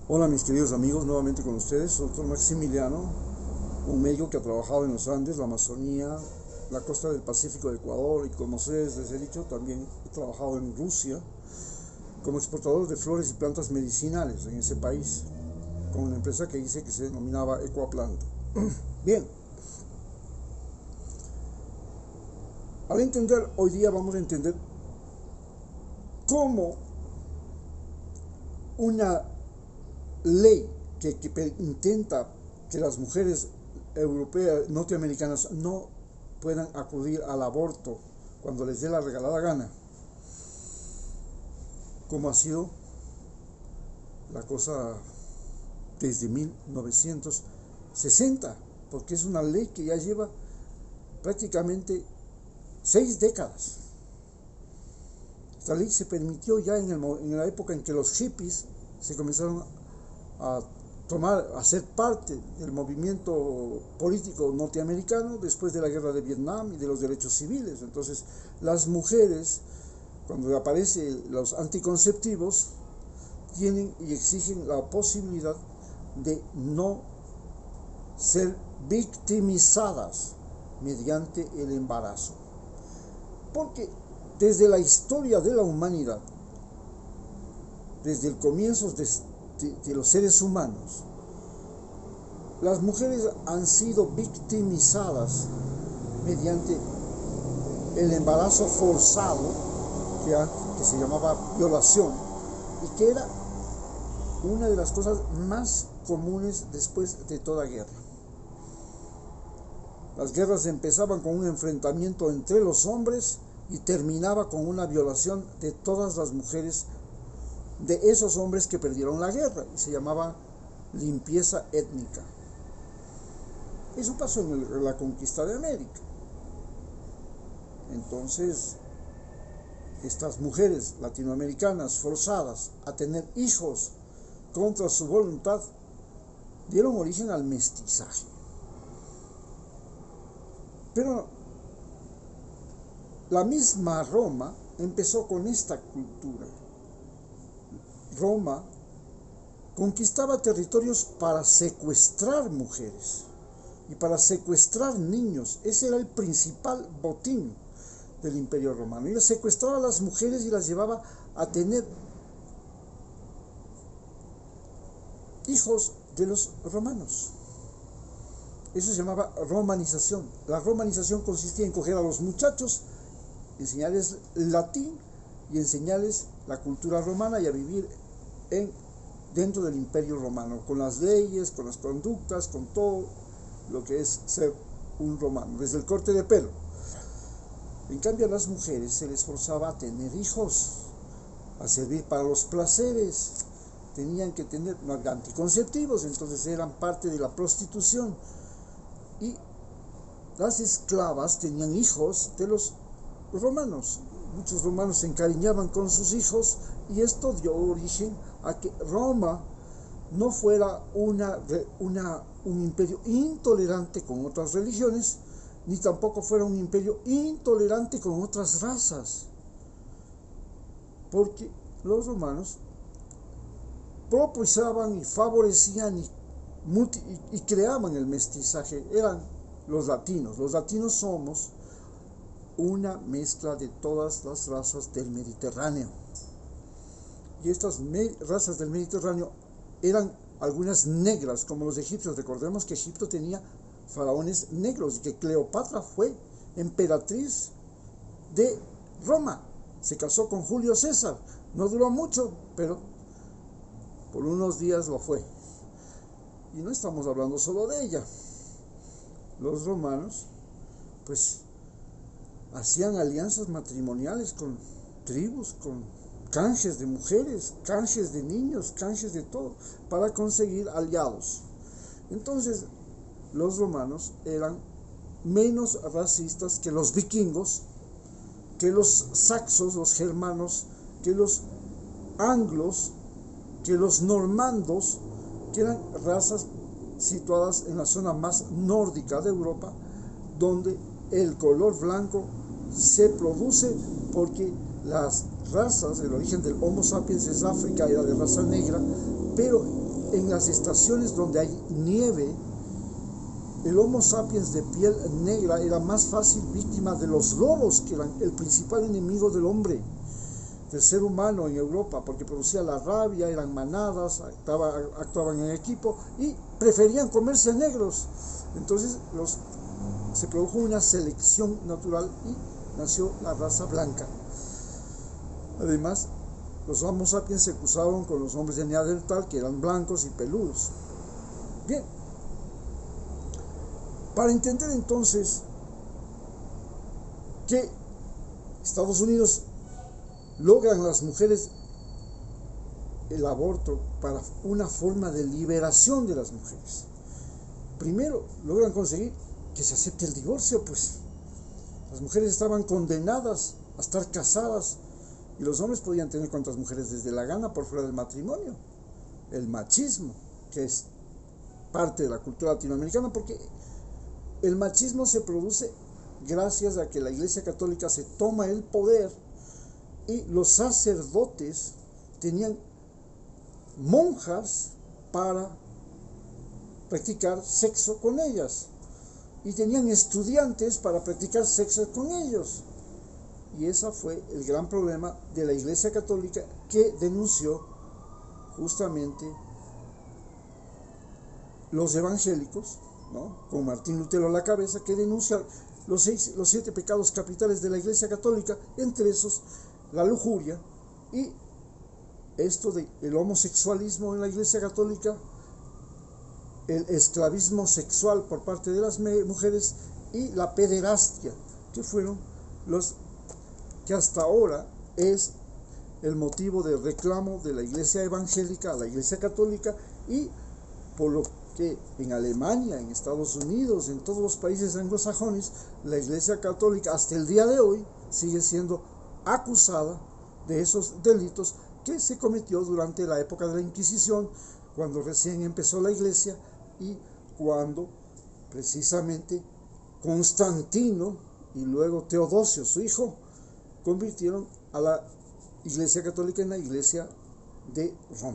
Hola mis queridos amigos, nuevamente con ustedes, soy doctor Maximiliano, un médico que ha trabajado en los Andes, la Amazonía, la costa del Pacífico de Ecuador y como ustedes les he dicho, también he trabajado en Rusia como exportador de flores y plantas medicinales en ese país, con una empresa que hice que se denominaba Ecuaplant. Bien, al entender, hoy día vamos a entender cómo una ley que intenta que las mujeres europeas, norteamericanas, no puedan acudir al aborto cuando les dé la regalada gana, como ha sido la cosa desde 1960, porque es una ley que ya lleva prácticamente 6 décadas. Esta ley se permitió ya en la época en que los hippies se comenzaron a a ser parte del movimiento político norteamericano después de la guerra de Vietnam y de los derechos civiles. Entonces, las mujeres, cuando aparecen los anticonceptivos, tienen y exigen la posibilidad de no ser victimizadas mediante el embarazo. Porque desde la historia de la humanidad, desde el comienzo de los seres humanos, las mujeres han sido victimizadas mediante el embarazo forzado, que se llamaba violación, y que era una de las cosas más comunes después de toda guerra. Las guerras empezaban con un enfrentamiento entre los hombres y terminaba con una violación de todas las mujeres de esos hombres que perdieron la guerra, y se llamaba limpieza étnica. Eso pasó en la conquista de América. Entonces, estas mujeres latinoamericanas forzadas a tener hijos contra su voluntad dieron origen al mestizaje. Pero la misma Roma empezó con esta cultura. Roma conquistaba territorios para secuestrar mujeres y para secuestrar niños. Ese era el principal botín del Imperio Romano. Y secuestraba a las mujeres y las llevaba a tener hijos de los romanos. Eso se llamaba romanización. La romanización consistía en coger a los muchachos, enseñarles latín y enseñarles la cultura romana y a vivir dentro del Imperio Romano, con las leyes, con las conductas, con todo lo que es ser un romano, desde el corte de pelo. En cambio, a las mujeres se les forzaba a tener hijos, a servir para los placeres, tenían que tener anticonceptivos, entonces eran parte de la prostitución. Y las esclavas tenían hijos de los romanos. Muchos romanos se encariñaban con sus hijos y esto dio origen a que Roma no fuera un imperio intolerante con otras religiones, ni tampoco fuera un imperio intolerante con otras razas, porque los romanos propiciaban y favorecían y creaban el mestizaje. Eran los latinos. Los latinos somos una mezcla de todas las razas del Mediterráneo. Y estas razas del Mediterráneo eran algunas negras, como los egipcios. Recordemos que Egipto tenía faraones negros y que Cleopatra fue emperatriz de Roma. Se casó con Julio César. No duró mucho, pero por unos días lo fue. Y no estamos hablando solo de ella. Los romanos, pues, hacían alianzas matrimoniales con tribus, con canjes de mujeres, canjes de niños, canjes de todo, para conseguir aliados. Entonces, los romanos eran menos racistas que los vikingos, que los saxos, los germanos, que los anglos, que los normandos, que eran razas situadas en la zona más nórdica de Europa, donde el color blanco se produce porque las razas, el origen del Homo sapiens es África, era de raza negra, pero en las estaciones donde hay nieve, el Homo sapiens de piel negra era más fácil víctima de los lobos, que eran el principal enemigo del hombre, del ser humano en Europa, porque producía la rabia, eran manadas, actuaban en equipo y preferían comerse a negros. Entonces se produjo una selección natural y nació la raza blanca. Además, los Homo sapiens se cruzaron con los hombres de Neandertal, que eran blancos y peludos. Bien, para entender entonces que Estados Unidos logran las mujeres el aborto para una forma de liberación de las mujeres. Primero, logran conseguir que se acepte el divorcio, pues las mujeres estaban condenadas a estar casadas y los hombres podían tener cuantas mujeres les dé la gana por fuera del matrimonio. El machismo, que es parte de la cultura latinoamericana, porque el machismo se produce gracias a que la Iglesia Católica se toma el poder y los sacerdotes tenían monjas para practicar sexo con ellas y tenían estudiantes para practicar sexo con ellos. Y ese fue el gran problema de la Iglesia Católica, que denunció justamente los evangélicos, ¿no?, con Martín Lutero a la cabeza, que denuncia los 7 pecados capitales de la Iglesia Católica, entre esos la lujuria y esto del homosexualismo en la Iglesia Católica, el esclavismo sexual por parte de las mujeres y la pederastia, que fueron los que hasta ahora es el motivo de reclamo de la Iglesia evangélica a la Iglesia Católica, y por lo que en Alemania, en Estados Unidos, en todos los países anglosajones, la Iglesia Católica hasta el día de hoy sigue siendo acusada de esos delitos que se cometió durante la época de la Inquisición, cuando recién empezó la Iglesia y cuando precisamente Constantino y luego Teodosio, su hijo, convirtieron a la Iglesia Católica en la Iglesia de Roma.